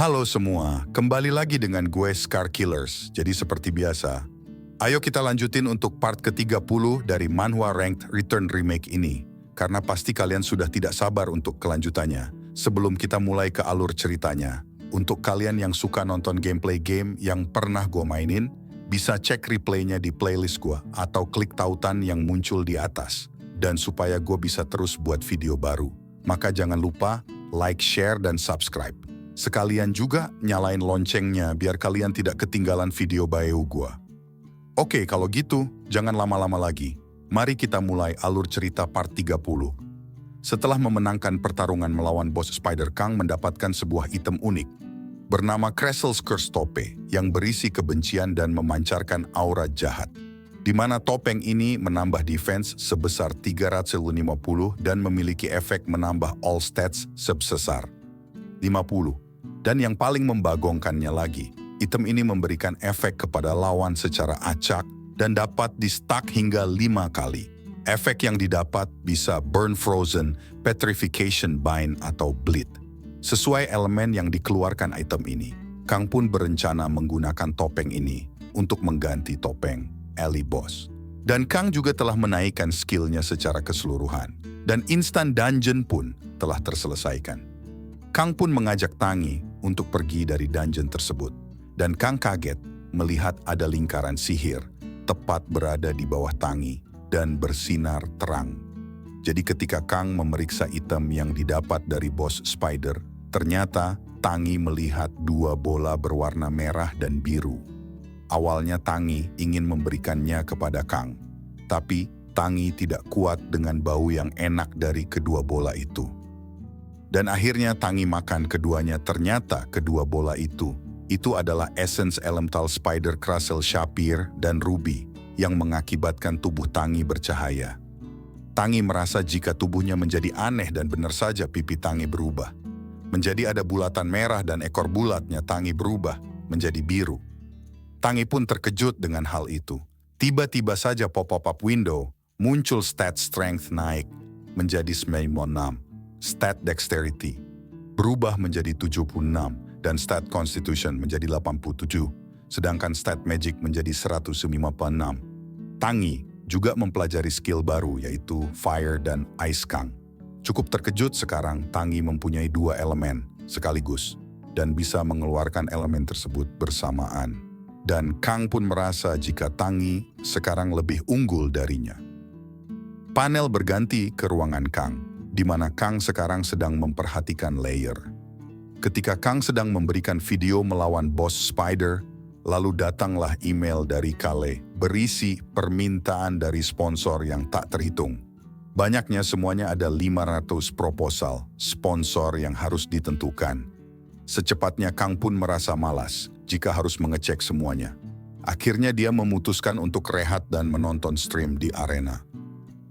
Halo semua, kembali lagi dengan gue Scar Killers. Jadi seperti biasa, ayo kita lanjutin untuk part ke-30 dari Manhwa Ranked Return Remake ini. Karena pasti kalian sudah tidak sabar untuk kelanjutannya. Sebelum kita mulai ke alur ceritanya, untuk kalian yang suka nonton gameplay game yang pernah gue mainin, bisa cek replaynya di playlist gue atau klik tautan yang muncul di atas. Dan supaya gue bisa terus buat video baru, maka jangan lupa like, share, dan subscribe. Sekalian juga nyalain loncengnya biar kalian tidak ketinggalan video baru gua. Oke, kalau gitu, jangan lama-lama lagi. Mari kita mulai alur cerita part 30. Setelah memenangkan pertarungan melawan bos Spider, Kang mendapatkan sebuah item unik bernama Cressel's Curse Tope yang berisi kebencian dan memancarkan aura jahat. Di mana topeng ini menambah defense sebesar 350 dan memiliki efek menambah all stats sebesar 50. Dan yang paling membagongkannya lagi, item ini memberikan efek kepada lawan secara acak dan dapat di-stack hingga 5 kali. Efek yang didapat bisa Burn Frozen, Petrification Bind, atau Bleed. Sesuai elemen yang dikeluarkan item ini, Kang pun berencana menggunakan topeng ini untuk mengganti topeng Ellie Boss. Dan Kang juga telah menaikkan skillnya secara keseluruhan. Dan instant dungeon pun telah terselesaikan. Kang pun mengajak Tangi untuk pergi dari dungeon tersebut. Dan Kang kaget melihat ada lingkaran sihir tepat berada di bawah Tangi dan bersinar terang. Jadi ketika Kang memeriksa item yang didapat dari bos Spider, ternyata Tangi melihat 2 bola berwarna merah dan biru. Awalnya Tangi ingin memberikannya kepada Kang, tapi Tangi tidak kuat dengan bau yang enak dari kedua bola itu. Dan akhirnya Tangi makan keduanya. Ternyata kedua bola itu adalah Essence Elemental Spider Crustle Sapphire dan Ruby yang mengakibatkan tubuh Tangi bercahaya. Tangi merasa jika tubuhnya menjadi aneh dan benar saja pipi Tangi berubah. Menjadi ada bulatan merah dan ekor bulatnya Tangi berubah menjadi biru. Tangi pun terkejut dengan hal itu. Tiba-tiba saja pop-up window muncul stat strength naik menjadi 96. Stat Dexterity berubah menjadi 76 dan Stat Constitution menjadi 87, sedangkan Stat Magic menjadi 156. Tangi juga mempelajari skill baru yaitu Fire dan Ice Kang. Cukup terkejut sekarang Tangi mempunyai 2 elemen sekaligus dan bisa mengeluarkan elemen tersebut bersamaan. Dan Kang pun merasa jika Tangi sekarang lebih unggul darinya. Panel berganti ke ruangan Kang, di mana Kang sekarang sedang memperhatikan layer. Ketika Kang sedang memberikan video melawan bos Spider, lalu datanglah email dari Kale berisi permintaan dari sponsor yang tak terhitung. Banyaknya semuanya ada 500 proposal sponsor yang harus ditentukan. Secepatnya Kang pun merasa malas jika harus mengecek semuanya. Akhirnya dia memutuskan untuk rehat dan menonton stream di arena.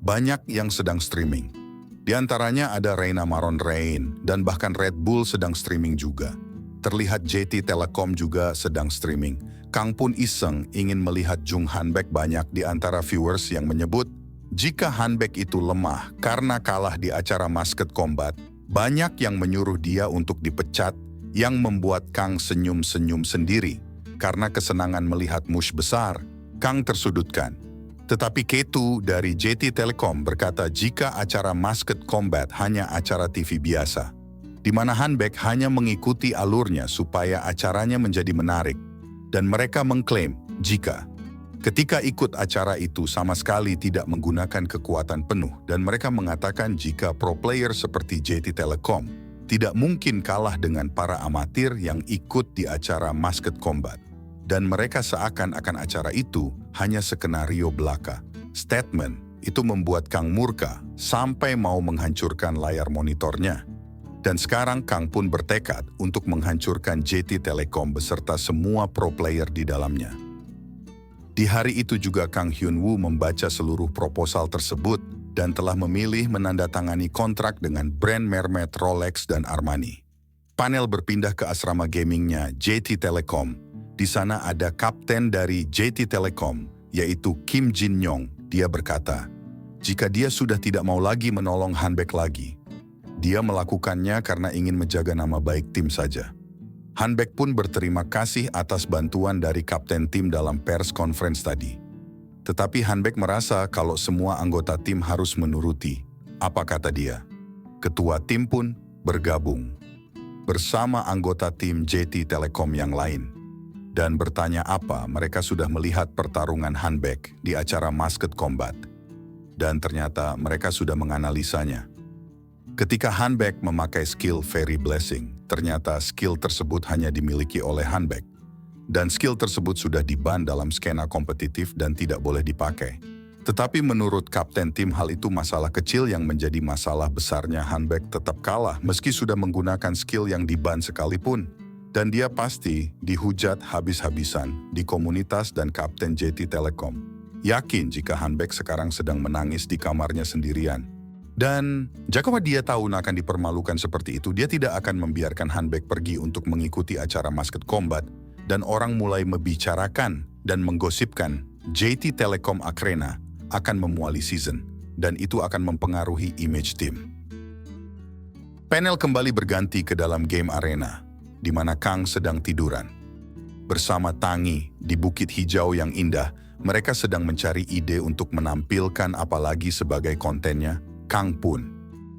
Banyak yang sedang streaming. Di antaranya ada Reina Maron Rain dan bahkan Red Bull sedang streaming juga. Terlihat JT Telekom juga sedang streaming. Kang pun iseng ingin melihat Jung Hanbek. Banyak di antara viewers yang menyebut jika Hanbek itu lemah karena kalah di acara Masked Combat. Banyak yang menyuruh dia untuk dipecat yang membuat Kang senyum-senyum sendiri. Karena kesenangan melihat mush besar, Kang tersudutkan. Tetapi Ketu dari JT Telekom berkata jika acara Masked Combat hanya acara TV biasa, di mana Hanbek hanya mengikuti alurnya supaya acaranya menjadi menarik. Dan mereka mengklaim jika ketika ikut acara itu sama sekali tidak menggunakan kekuatan penuh. Dan mereka mengatakan jika pro player seperti JT Telekom tidak mungkin kalah dengan para amatir yang ikut di acara Masked Combat. Dan mereka seakan-akan acara itu hanya skenario belaka. Statement itu membuat Kang murka sampai mau menghancurkan layar monitornya. Dan sekarang Kang pun bertekad untuk menghancurkan JT Telekom beserta semua pro player di dalamnya. Di hari itu juga Kang Hyun-woo membaca seluruh proposal tersebut dan telah memilih menandatangani kontrak dengan brand Mermaid, Rolex, dan Armani. Panel berpindah ke asrama gamingnya JT Telekom. Di sana ada kapten dari JT Telekom, yaitu Kim Jin Yong. Dia berkata, jika dia sudah tidak mau lagi menolong Hanbek lagi, dia melakukannya karena ingin menjaga nama baik tim saja. Hanbek pun berterima kasih atas bantuan dari kapten tim dalam pers conference tadi. Tetapi Hanbek merasa kalau semua anggota tim harus menuruti. Apa kata dia? Ketua tim pun bergabung bersama anggota tim JT Telekom yang lain dan bertanya apa mereka sudah melihat pertarungan Hanbek di acara Masked Combat. Dan ternyata mereka sudah menganalisanya. Ketika Hanbek memakai skill Fairy Blessing, ternyata skill tersebut hanya dimiliki oleh Hanbek. Dan skill tersebut sudah diban dalam skena kompetitif dan tidak boleh dipakai. Tetapi menurut kapten tim hal itu masalah kecil yang menjadi masalah besarnya Hanbek tetap kalah meski sudah menggunakan skill yang diban sekalipun. Dan dia pasti dihujat habis-habisan di komunitas dan kapten JT Telekom. Yakin jika Hanbek sekarang sedang menangis di kamarnya sendirian. Dan jika dia tahu akan dipermalukan seperti itu, dia tidak akan membiarkan Hanbek pergi untuk mengikuti acara Masked Combat. Dan orang mulai membicarakan dan menggosipkan JT Telekom Arena akan memuali season, dan itu akan mempengaruhi image tim. Panel kembali berganti ke dalam game arena, di mana Kang sedang tiduran. Bersama Tangi di Bukit Hijau yang indah, mereka sedang mencari ide untuk menampilkan apalagi sebagai kontennya, Kang pun.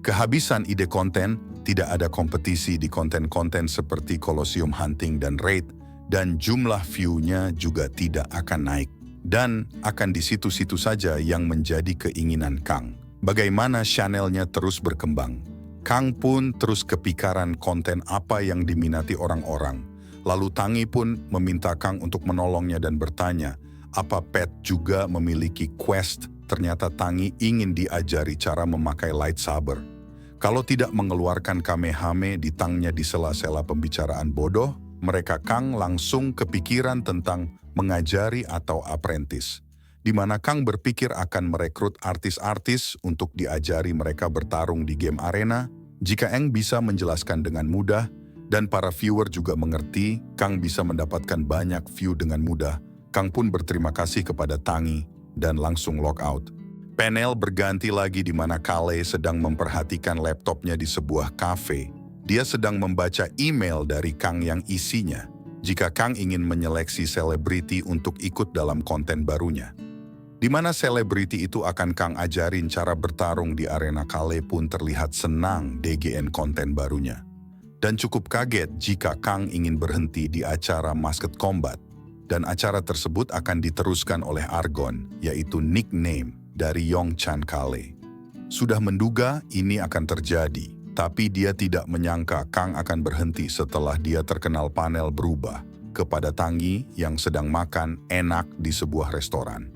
Kehabisan ide konten, tidak ada kompetisi di konten-konten seperti Colosseum Hunting dan Raid, dan jumlah view-nya juga tidak akan naik. Dan akan di situ-situ saja yang menjadi keinginan Kang. Bagaimana channelnya terus berkembang. Kang pun terus kepikiran konten apa yang diminati orang-orang. Lalu Tangi pun meminta Kang untuk menolongnya dan bertanya, apa Pet juga memiliki quest? Ternyata Tangi ingin diajari cara memakai lightsaber. Kalau tidak mengeluarkan kamehame di tangnya di sela-sela pembicaraan bodoh, mereka Kang langsung kepikiran tentang mengajari atau apprentice, di mana Kang berpikir akan merekrut artis-artis untuk diajari mereka bertarung di game arena. Jika Eng bisa menjelaskan dengan mudah, dan para viewer juga mengerti, Kang bisa mendapatkan banyak view dengan mudah. Kang pun berterima kasih kepada Tangi dan langsung log out. Panel berganti lagi di mana Kale sedang memperhatikan laptopnya di sebuah kafe. Dia sedang membaca email dari Kang yang isinya jika Kang ingin menyeleksi selebriti untuk ikut dalam konten barunya. Di mana selebriti itu akan Kang ajarin cara bertarung di arena. Kale pun terlihat senang DGN konten barunya. Dan cukup kaget jika Kang ingin berhenti di acara Masked Combat. Dan acara tersebut akan diteruskan oleh Argon, yaitu nickname dari Yongchan Kale. Sudah menduga ini akan terjadi. Tapi dia tidak menyangka Kang akan berhenti setelah dia terkenal panel berubah kepada Tangi yang sedang makan enak di sebuah restoran.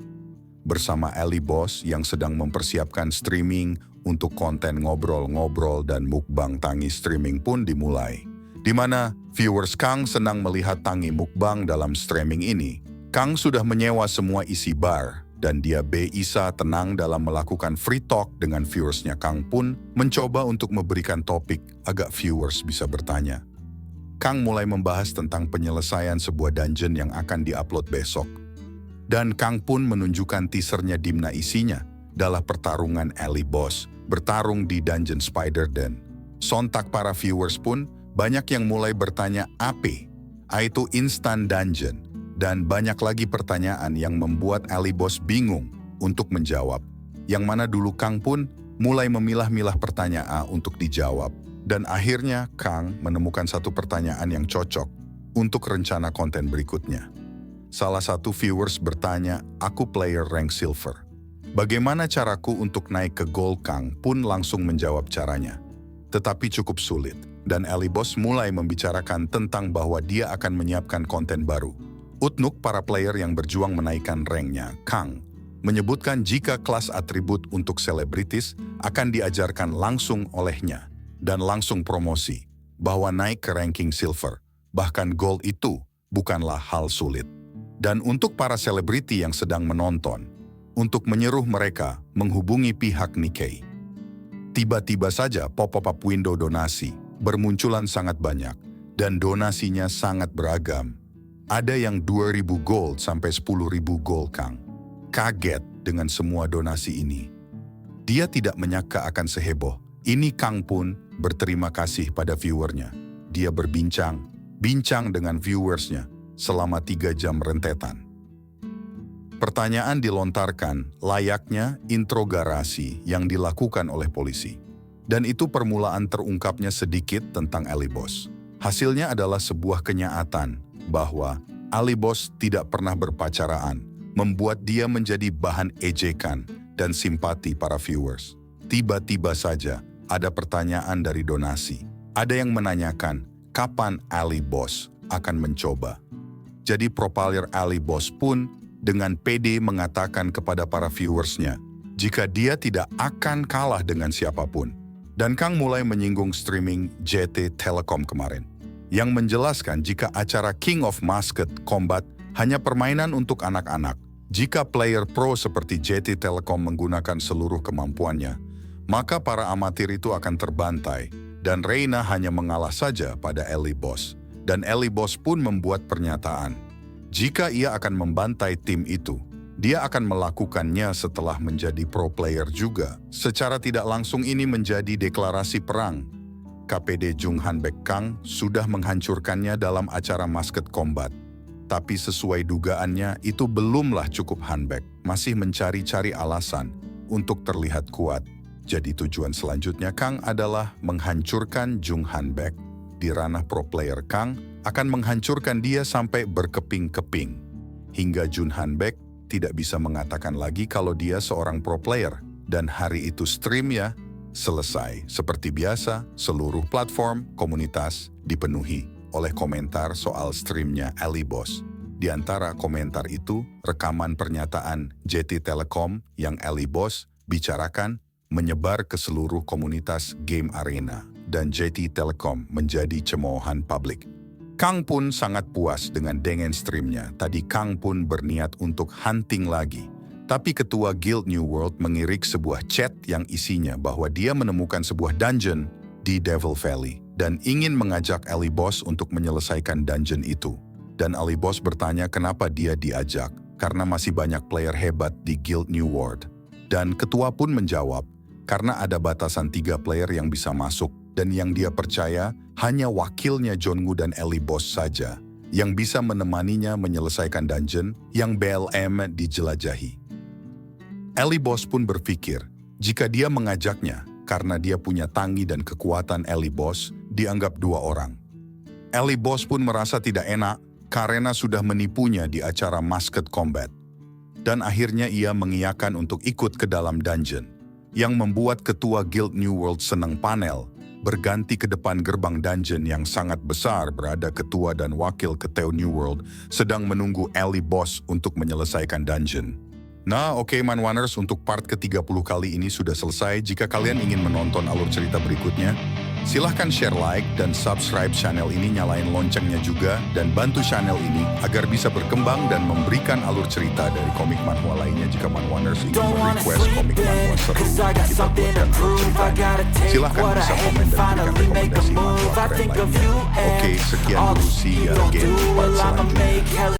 Bersama Ali Boss yang sedang mempersiapkan streaming untuk konten ngobrol-ngobrol dan mukbang Tangi streaming pun dimulai. Di mana viewers Kang senang melihat Tangi mukbang dalam streaming ini. Kang sudah menyewa semua isi bar. Dan dia bisa tenang dalam melakukan free talk dengan viewersnya. Kang pun mencoba untuk memberikan topik agar viewers bisa bertanya. Kang mulai membahas tentang penyelesaian sebuah dungeon yang akan diupload besok. Dan Kang pun menunjukkan teasernya dimana isinya adalah pertarungan Ali Boss bertarung di Dungeon Spider Den. Sontak para viewers pun banyak yang mulai bertanya apa itu instant dungeon. Dan banyak lagi pertanyaan yang membuat Ali Boss bingung untuk menjawab. Yang mana dulu Kang pun mulai memilah-milah pertanyaan untuk dijawab. Dan akhirnya Kang menemukan satu pertanyaan yang cocok untuk rencana konten berikutnya. Salah satu viewers bertanya, aku player rank silver. Bagaimana caraku untuk naik ke gold? Kang pun langsung menjawab caranya. Tetapi cukup sulit. Dan Ali Boss mulai membicarakan tentang bahwa dia akan menyiapkan konten baru. Untuk para player yang berjuang menaikkan ranknya, Kang menyebutkan jika kelas atribut untuk selebritis akan diajarkan langsung olehnya dan langsung promosi bahwa naik ke ranking silver, bahkan gold itu bukanlah hal sulit. Dan untuk para selebriti yang sedang menonton, untuk menyuruh mereka menghubungi pihak Nikkei. Tiba-tiba saja pop-up window donasi bermunculan sangat banyak dan donasinya sangat beragam. Ada yang 2.000 gold sampai 10.000 gold. Kang kaget dengan semua donasi ini. Dia tidak menyangka akan seheboh. Ini Kang pun berterima kasih pada viewernya. Dia berbincang bincang dengan viewersnya selama 3 jam rentetan. Pertanyaan dilontarkan layaknya interogasi yang dilakukan oleh polisi. Dan itu permulaan terungkapnya sedikit tentang Ali Boss. Hasilnya adalah sebuah kenyataan bahwa Ali Boss tidak pernah berpacaran, membuat dia menjadi bahan ejekan dan simpati para viewers. Tiba-tiba saja ada pertanyaan dari donasi. Ada yang menanyakan kapan Ali Boss akan mencoba. Jadi profiler Ali Boss pun dengan pede mengatakan kepada para viewersnya jika dia tidak akan kalah dengan siapapun. Dan Kang mulai menyinggung streaming JT Telekom kemarin, yang menjelaskan jika acara King of Musket Combat hanya permainan untuk anak-anak. Jika player pro seperti JT Telekom menggunakan seluruh kemampuannya, maka para amatir itu akan terbantai, dan Reina hanya mengalah saja pada Ali Boss. Dan Ali Boss pun membuat pernyataan, jika ia akan membantai tim itu, dia akan melakukannya setelah menjadi pro player juga. Secara tidak langsung ini menjadi deklarasi perang. KPD Jung Hanbek Kang sudah menghancurkannya dalam acara Musket Combat. Tapi sesuai dugaannya itu belumlah cukup. Hanbek masih mencari-cari alasan untuk terlihat kuat. Jadi tujuan selanjutnya Kang adalah menghancurkan Jung Hanbek. Di ranah pro player Kang akan menghancurkan dia sampai berkeping-keping. Hingga Jung Hanbek tidak bisa mengatakan lagi kalau dia seorang pro player. Dan hari itu stream ya, selesai. Seperti biasa, seluruh platform komunitas dipenuhi oleh komentar soal streamnya Ali Boss. Di antara komentar itu, rekaman pernyataan JT Telekom yang Ali Boss bicarakan menyebar ke seluruh komunitas game arena. Dan JT Telekom menjadi cemoohan publik. Kang pun sangat puas dengan streamnya. Tadi Kang pun berniat untuk hunting lagi. Tapi ketua Guild New World mengirik sebuah chat yang isinya bahwa dia menemukan sebuah dungeon di Devil Valley dan ingin mengajak Ali Boss untuk menyelesaikan dungeon itu. Dan Ali Boss bertanya kenapa dia diajak, karena masih banyak player hebat di Guild New World. Dan ketua pun menjawab, karena ada batasan 3 player yang bisa masuk. Dan yang dia percaya hanya wakilnya Jongu dan Ali Boss saja yang bisa menemaninya menyelesaikan dungeon yang BLM dijelajahi. Ali Boss pun berpikir jika dia mengajaknya karena dia punya tanggi dan kekuatan. Ali Boss dianggap 2 orang. Ali Boss pun merasa tidak enak karena sudah menipunya di acara Musket Combat. Dan akhirnya ia mengiyakan untuk ikut ke dalam dungeon yang membuat ketua Guild New World senang. Panel berganti ke depan gerbang dungeon yang sangat besar berada ketua dan wakil ketua New World sedang menunggu Ali Boss untuk menyelesaikan dungeon. Nah oke Manwaners, untuk part ke-30 kali ini sudah selesai. Jika kalian ingin menonton alur cerita berikutnya, silahkan share, like, dan subscribe channel ini, nyalain loncengnya juga, dan bantu channel ini agar bisa berkembang dan memberikan alur cerita dari komik manhwa lainnya. Jika Manwaners ingin merequest komik manhwa seru kita buatkan alur ceritanya, silahkan bisa komen dan berikan rekomendasi manhwa keren lainnya. Oke, sekian dulu, see ya again part selanjutnya.